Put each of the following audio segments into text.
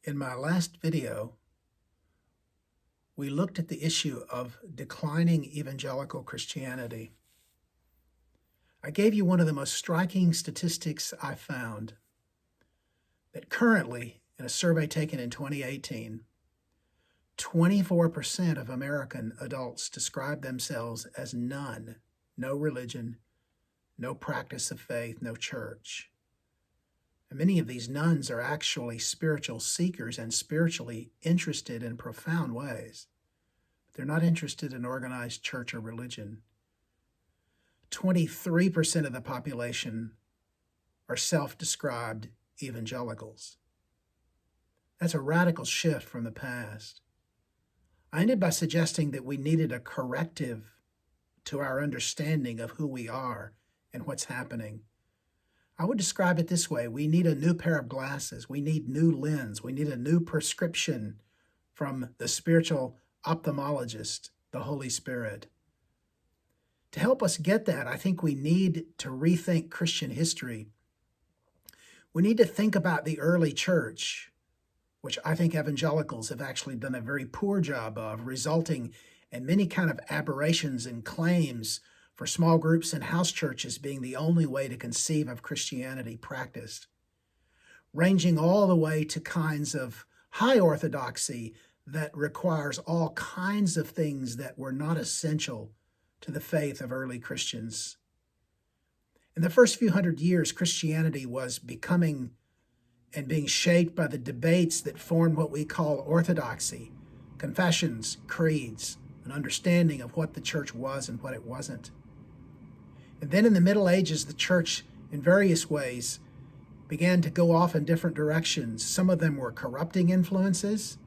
In my last video, we looked at the issue of declining evangelical Christianity. I gave you one of the most striking statistics I found, that currently, in a survey taken in 2018, 24% of American adults describe themselves as none, no religion, no practice of faith, no church. And many of these nones are actually spiritual seekers and spiritually interested in profound ways. But they're not interested in organized church or religion. 23% of the population are self-described evangelicals. That's a radical shift from the past. I ended by suggesting that we needed a corrective to our understanding of who we are and what's happening. I would describe it this way: we need a new pair of glasses. We need new lens. We need a new prescription from the spiritual ophthalmologist, the Holy Spirit. To help us get that, I think we need to rethink Christian history. We need to think about the early church, which I think evangelicals have actually done a very poor job of, resulting in many kind of aberrations and claims for small groups and house churches being the only way to conceive of Christianity practiced, ranging all the way to kinds of high orthodoxy that requires all kinds of things that were not essential to the faith of early Christians. In the first few hundred years, Christianity was becoming and being shaped by the debates that formed what we call orthodoxy, confessions, creeds, an understanding of what the church was and what it wasn't. And then in the Middle Ages, the church, in various ways, began to go off in different directions. Some of them were corrupting influences.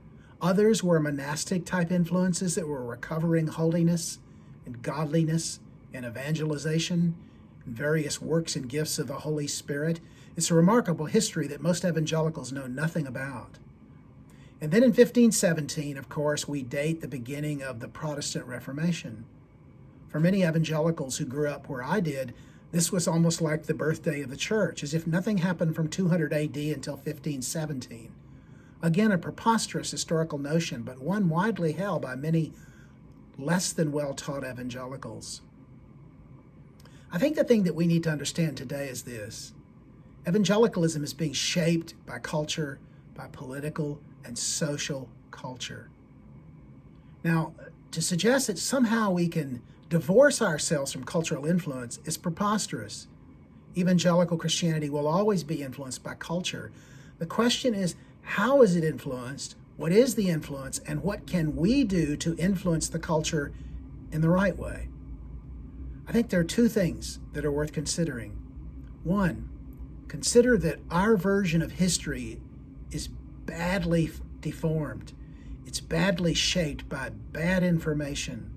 Others were monastic-type influences that were recovering holiness and godliness and evangelization and various works and gifts of the Holy Spirit. It's a remarkable history that most evangelicals know nothing about. And then in 1517, of course, we date the beginning of the Protestant Reformation. For many evangelicals who grew up where I did, this was almost like the birthday of the church, as if nothing happened from 200 AD until 1517. Again, a preposterous historical notion, but one widely held by many less than well-taught evangelicals. I think the thing that we need to understand today is this: evangelicalism is being shaped by culture, by political and social culture. Now, to suggest that somehow we can divorce ourselves from cultural influence is preposterous. Evangelical Christianity will always be influenced by culture. The question is, how is it influenced? What is the influence? And what can we do to influence the culture in the right way? I think there are two things that are worth considering. One, consider that our version of history is badly deformed. It's badly shaped by bad information.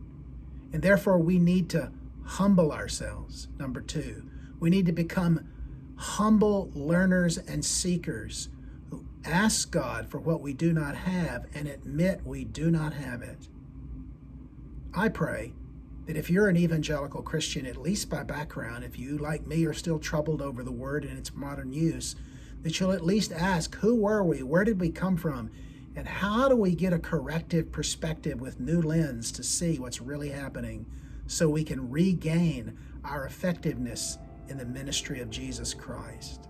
And therefore, we need to humble ourselves. Number two, we need to become humble learners and seekers who ask God for what we do not have and admit we do not have it. I pray that if you're an evangelical Christian, at least by background, if you, like me, are still troubled over the word and its modern use, that you'll at least ask, who were we? Where did we come from? And how do we get a corrective perspective with new lens to see what's really happening so we can regain our effectiveness in the ministry of Jesus Christ?